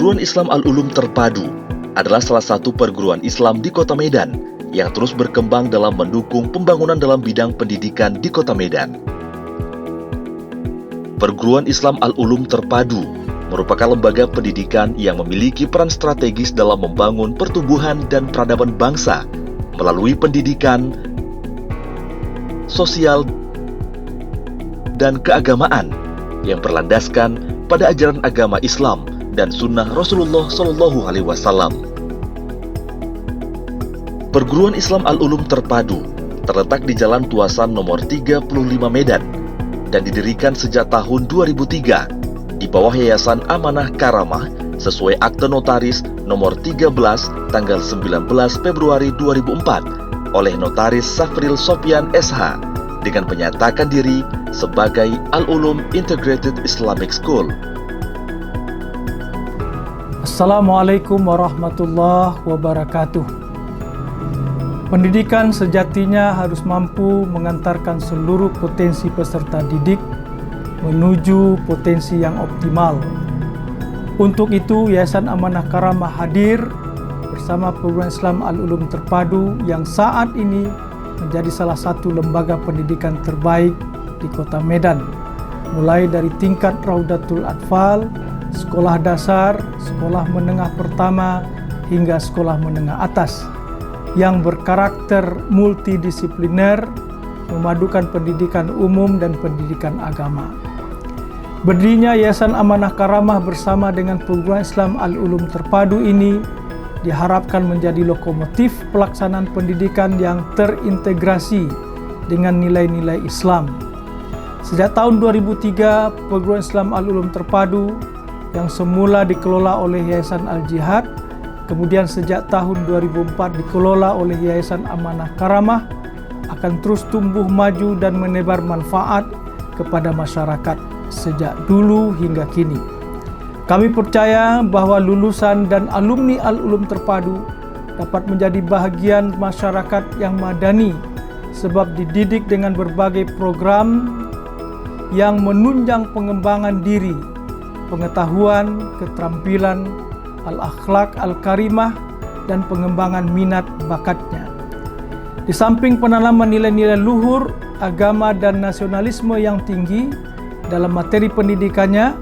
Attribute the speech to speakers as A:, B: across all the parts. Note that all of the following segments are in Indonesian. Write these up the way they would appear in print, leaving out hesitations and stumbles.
A: Perguruan Islam Al-Ulum Terpadu adalah salah satu perguruan Islam di Kota Medan yang terus berkembang dalam mendukung pembangunan dalam bidang pendidikan di Kota Medan. Perguruan Islam Al-Ulum Terpadu merupakan lembaga pendidikan yang memiliki peran strategis dalam membangun pertumbuhan dan peradaban bangsa melalui pendidikan, sosial, dan keagamaan yang berlandaskan pada ajaran agama Islam dan sunnah Rasulullah SAW. Perguruan Islam Al-Ulum Terpadu terletak di Jalan Tuasan nomor 35 Medan dan didirikan sejak tahun 2003 di bawah Yayasan Amanah Karamah sesuai Akte Notaris nomor 13 tanggal 19 Februari 2004 oleh Notaris Safril Sopyan SH dengan menyatakan diri sebagai Al-Ulum Integrated Islamic School.
B: Assalamualaikum warahmatullahi wabarakatuh. Pendidikan sejatinya harus mampu mengantarkan seluruh potensi peserta didik menuju potensi yang optimal. Untuk itu, Yayasan Amanah Karamah hadir bersama Perguruan Islam Al-Ulum Terpadu yang saat ini menjadi salah satu lembaga pendidikan terbaik di Kota Medan, mulai dari tingkat Raudatul Atfal, sekolah dasar, sekolah menengah pertama, hingga sekolah menengah atas yang berkarakter multidisipliner, memadukan pendidikan umum dan pendidikan agama. Berdirinya Yayasan Amanah Karamah bersama dengan Perguruan Islam Al-Ulum Terpadu ini diharapkan menjadi lokomotif pelaksanaan pendidikan yang terintegrasi dengan nilai-nilai Islam. Sejak tahun 2003, Perguruan Islam Al-Ulum Terpadu yang semula dikelola oleh Yayasan Al-Jihad, kemudian sejak tahun 2004 dikelola oleh Yayasan Amanah Karamah, akan terus tumbuh maju dan menebar manfaat kepada masyarakat sejak dulu hingga kini. Kami percaya bahwa lulusan dan alumni Al-Ulum Terpadu dapat menjadi bahagian masyarakat yang madani sebab dididik dengan berbagai program yang menunjang pengembangan diri, pengetahuan, keterampilan, al-akhlak al-karimah, dan pengembangan minat bakatnya. Di samping penanaman nilai-nilai luhur, agama dan nasionalisme yang tinggi dalam materi pendidikannya,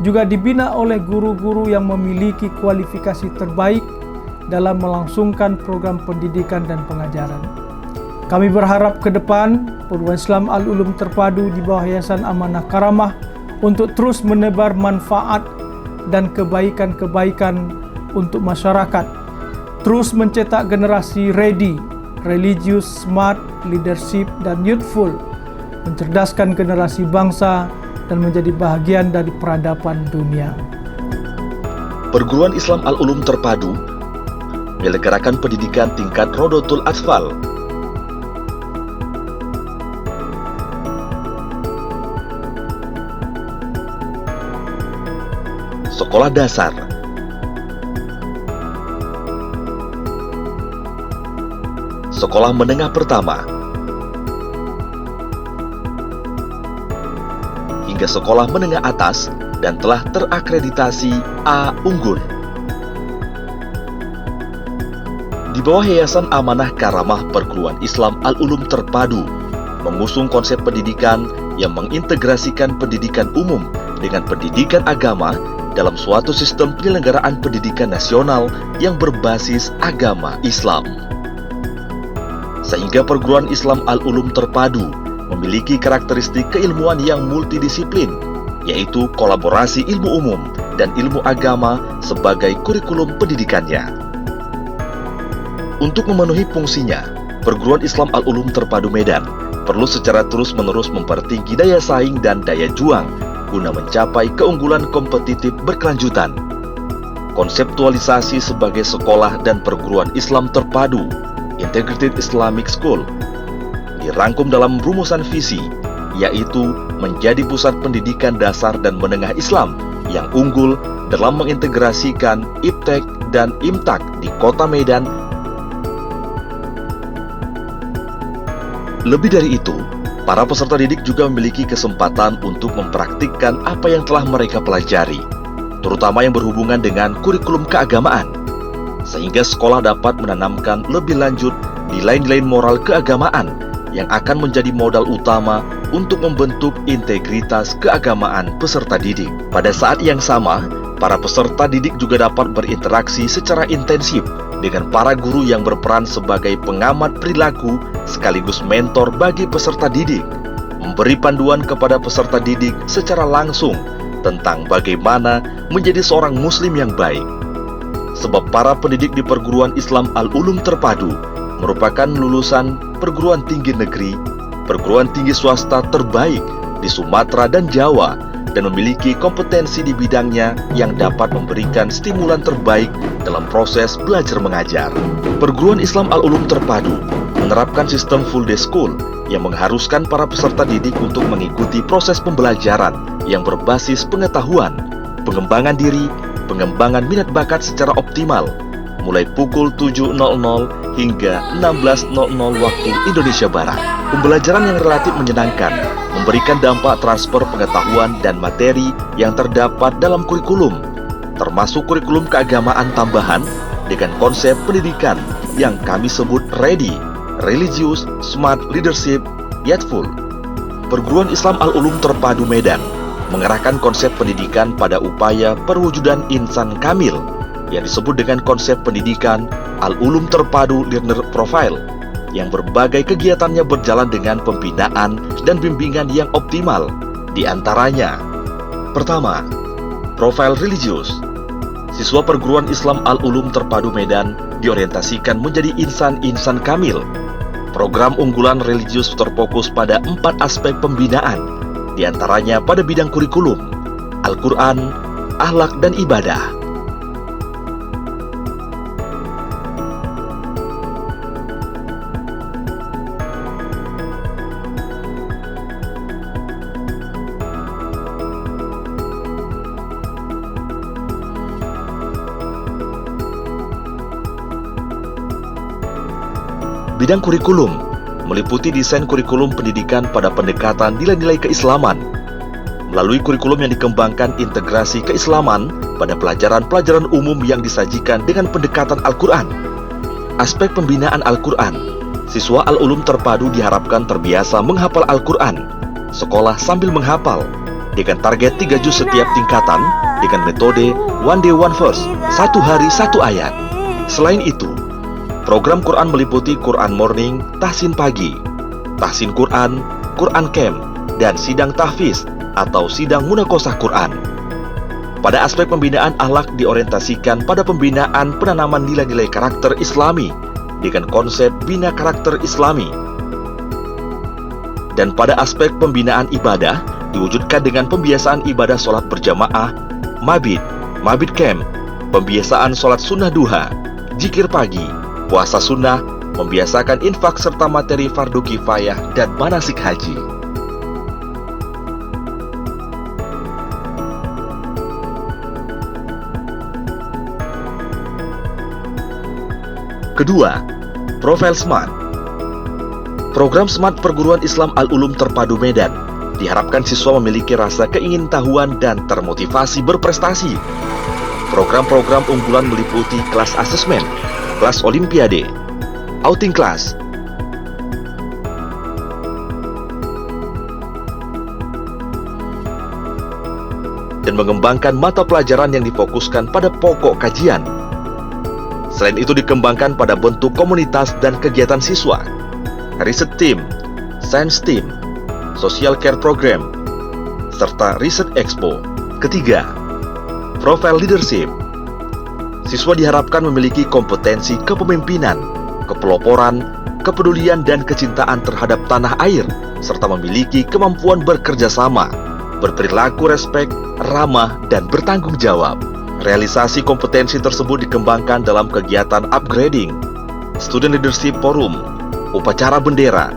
B: juga dibina oleh guru-guru yang memiliki kualifikasi terbaik dalam melangsungkan program pendidikan dan pengajaran. Kami berharap ke depan Perguruan Islam Al-Ulum Terpadu di bawah Yayasan Amanah Karamah untuk terus menebar manfaat dan kebaikan-kebaikan untuk masyarakat, terus mencetak generasi ready, religious, smart, leadership, dan youthful, mencerdaskan generasi bangsa dan menjadi bahagian dari peradaban dunia.
A: Perguruan Islam Al-Ulum Terpadu menyelenggarakan pendidikan tingkat Raudatul Atfal, sekolah dasar, sekolah menengah pertama, hingga sekolah menengah atas dan telah terakreditasi A unggul. Di bawah Yayasan Amanah Karamah, Perguruan Islam Al-Ulum Terpadu mengusung konsep pendidikan yang mengintegrasikan pendidikan umum dengan pendidikan agama dalam suatu sistem penyelenggaraan pendidikan nasional yang berbasis agama Islam. Sehingga Perguruan Islam Al-Ulum Terpadu memiliki karakteristik keilmuan yang multidisiplin, yaitu kolaborasi ilmu umum dan ilmu agama sebagai kurikulum pendidikannya. Untuk memenuhi fungsinya, Perguruan Islam Al-Ulum Terpadu Medan perlu secara terus-menerus mempertinggi daya saing dan daya juang guna mencapai keunggulan kompetitif berkelanjutan. Konseptualisasi sebagai sekolah dan perguruan Islam terpadu, Integrated Islamic School, dirangkum dalam rumusan visi, yaitu menjadi pusat pendidikan dasar dan menengah Islam yang unggul dalam mengintegrasikan IPTEK dan IMTAK di Kota Medan. Lebih dari itu, para peserta didik juga memiliki kesempatan untuk mempraktikkan apa yang telah mereka pelajari. terutama yang berhubungan dengan kurikulum keagamaan, sehingga sekolah dapat menanamkan lebih lanjut nilai-nilai moral keagamaan yang akan menjadi modal utama untuk membentuk integritas keagamaan peserta didik. Pada saat yang sama, para peserta didik juga dapat berinteraksi secara intensif dengan para guru yang berperan sebagai pengamat perilaku sekaligus mentor bagi peserta didik, memberi panduan kepada peserta didik secara langsung tentang bagaimana menjadi seorang muslim yang baik. Sebab para pendidik di perguruan Islam Al-Ulum Terpadu merupakan lulusan perguruan tinggi negeri, perguruan tinggi swasta terbaik di Sumatera dan Jawa, dan memiliki kompetensi di bidangnya yang dapat memberikan stimulan terbaik dalam proses belajar mengajar. Perguruan Islam Al-Ulum Terpadu menerapkan sistem full day school yang mengharuskan para peserta didik untuk mengikuti proses pembelajaran yang berbasis pengetahuan, pengembangan diri, pengembangan minat bakat secara optimal, mulai pukul 7.00 hingga 16.00 waktu Indonesia Barat. Pembelajaran yang relatif menyenangkan, memberikan dampak transfer pengetahuan dan materi yang terdapat dalam kurikulum, termasuk kurikulum keagamaan tambahan dengan konsep pendidikan yang kami sebut ready, religious, smart, leadership, youthful. Perguruan Islam Al-Ulum Terpadu Medan mengerahkan konsep pendidikan pada upaya perwujudan insan kamil yang disebut dengan konsep pendidikan Al-Ulum Terpadu Learner Profile, yang berbagai kegiatannya berjalan dengan pembinaan dan bimbingan yang optimal. Di antaranya, pertama, profil religius. Siswa perguruan Islam Al-Ulum Terpadu Medan diorientasikan menjadi insan-insan kamil. Program unggulan religius terfokus pada 4 aspek pembinaan, di antaranya pada bidang kurikulum, Al-Quran, akhlak, dan ibadah. Bidang kurikulum meliputi desain kurikulum pendidikan pada pendekatan nilai-nilai keislaman. Melalui kurikulum yang dikembangkan integrasi keislaman pada pelajaran-pelajaran umum yang disajikan dengan pendekatan Al-Quran. Aspek pembinaan Al-Quran, siswa Al-Ulum Terpadu diharapkan terbiasa menghafal Al-Quran, sekolah sambil menghafal, dengan target 3 juz setiap tingkatan, dengan metode one day one verse, 1 hari 1 ayat. Selain itu, program Quran meliputi Quran Morning, Tahsin Pagi, Tahsin Quran, Quran Camp, dan Sidang Tahfiz atau Sidang Munakosah Quran. Pada aspek pembinaan akhlak diorientasikan pada pembinaan penanaman nilai-nilai karakter Islami dengan konsep Bina Karakter Islami. Dan pada aspek pembinaan ibadah diwujudkan dengan pembiasaan ibadah sholat berjamaah, mabit camp, pembiasaan sholat sunnah duha, zikir pagi, puasa sunnah, membiasakan infak serta materi fardu kifayah dan manasik haji. Kedua, profil SMART. Program SMART Perguruan Islam Al-Ulum Terpadu Medan diharapkan siswa memiliki rasa keingintahuan dan termotivasi berprestasi. Program-program unggulan meliputi kelas asesmen, kelas olimpiade, outing class, dan mengembangkan mata pelajaran yang difokuskan pada pokok kajian. Selain itu dikembangkan pada bentuk komunitas dan kegiatan siswa, research team, science team, social care program, serta research expo. Ketiga, profile leadership. Siswa diharapkan memiliki kompetensi kepemimpinan, kepeloporan, kepedulian, dan kecintaan terhadap tanah air, serta memiliki kemampuan bekerja sama, berperilaku respek, ramah, dan bertanggung jawab. Realisasi kompetensi tersebut dikembangkan dalam kegiatan upgrading, student leadership forum, upacara bendera,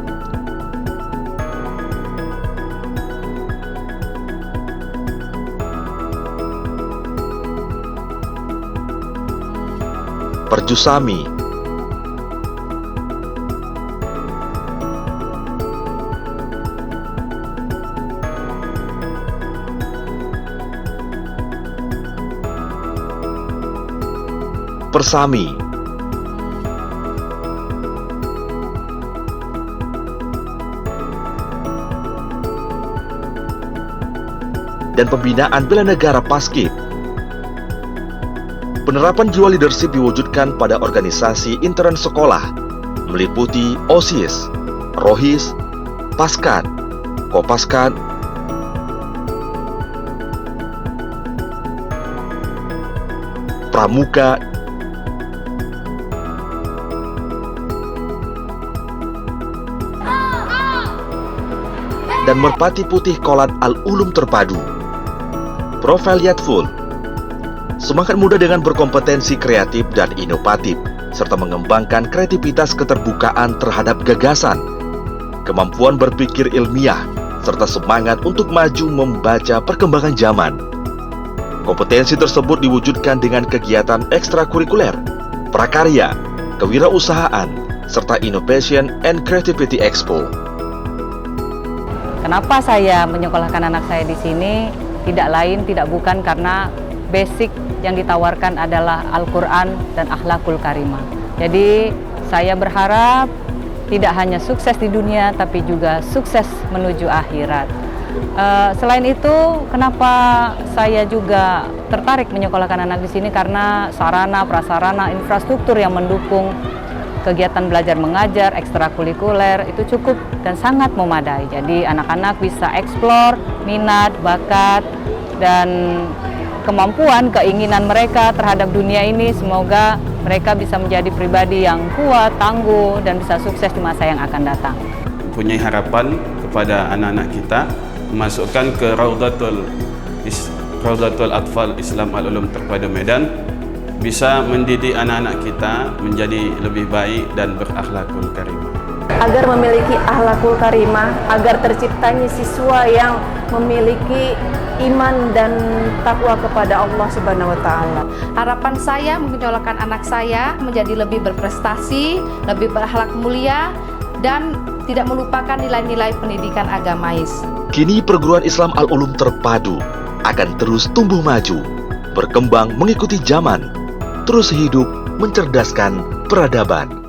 A: Perjusami, Persami. Dan pembinaan bela negara Paskib. Penerapan jiwa leadership diwujudkan pada organisasi intern sekolah, meliputi OSIS, ROHIS, Paskat, Kopaskat, Pramuka, dan Merpati Putih Kolat Al-Ulum Terpadu. Profil Yatful, semangat muda dengan berkompetensi kreatif dan inovatif, serta mengembangkan kreativitas keterbukaan terhadap gagasan, kemampuan berpikir ilmiah, serta semangat untuk maju membaca perkembangan zaman. Kompetensi tersebut diwujudkan dengan kegiatan ekstrakurikuler, prakarya, kewirausahaan, serta Innovation and Creativity Expo.
C: Kenapa saya menyekolahkan anak saya di sini? Tidak lain, tidak bukan karena basic yang ditawarkan adalah Al-Quran dan Akhlakul Karimah. Jadi saya berharap tidak hanya sukses di dunia, tapi juga sukses menuju akhirat. Selain itu, kenapa saya juga tertarik menyekolahkan anak di sini? Karena sarana, prasarana, infrastruktur yang mendukung kegiatan belajar mengajar, ekstrakurikuler itu cukup dan sangat memadai. Jadi anak-anak bisa eksplor minat, bakat, dan kemampuan, keinginan mereka terhadap dunia ini. Semoga mereka bisa menjadi pribadi yang kuat, tangguh, dan bisa sukses di masa yang akan datang.
D: Punya harapan kepada anak-anak kita, memasukkan ke Raudatul Atfal Islam Al-Ulum Terpadu Medan, bisa mendidik anak-anak kita menjadi lebih baik dan berakhlakul karimah.
E: Agar memiliki akhlakul karimah, agar terciptanya siswa yang memiliki iman dan takwa kepada Allah Subhanahu wa Ta'ala.
F: Harapan saya menyekolahkan anak saya menjadi lebih berprestasi, lebih berakhlak mulia, dan tidak melupakan nilai-nilai pendidikan agamais.
A: Kini perguruan Islam Al-Ulum Terpadu akan terus tumbuh maju, berkembang mengikuti zaman, terus hidup mencerdaskan peradaban.